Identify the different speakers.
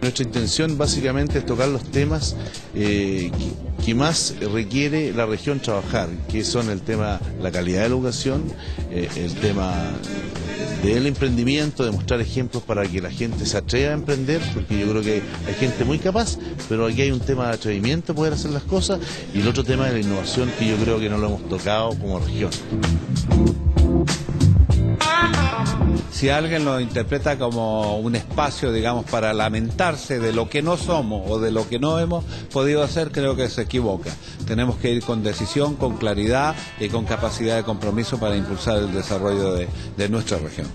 Speaker 1: Nuestra intención básicamente es tocar los temas que más requiere la región trabajar, que son el tema de la calidad de la educación, el tema del emprendimiento, de mostrar ejemplos para que la gente se atreva a emprender, porque yo creo que hay gente muy capaz, pero aquí hay un tema de atrevimiento, poder hacer las cosas, y el otro tema de la innovación, que yo creo que no lo hemos tocado como región.
Speaker 2: Si alguien lo interpreta como un espacio, digamos, para lamentarse de lo que no somos o de lo que no hemos podido hacer, creo que se equivoca. Tenemos que ir con decisión, con claridad y con capacidad de compromiso para impulsar el desarrollo de nuestra región.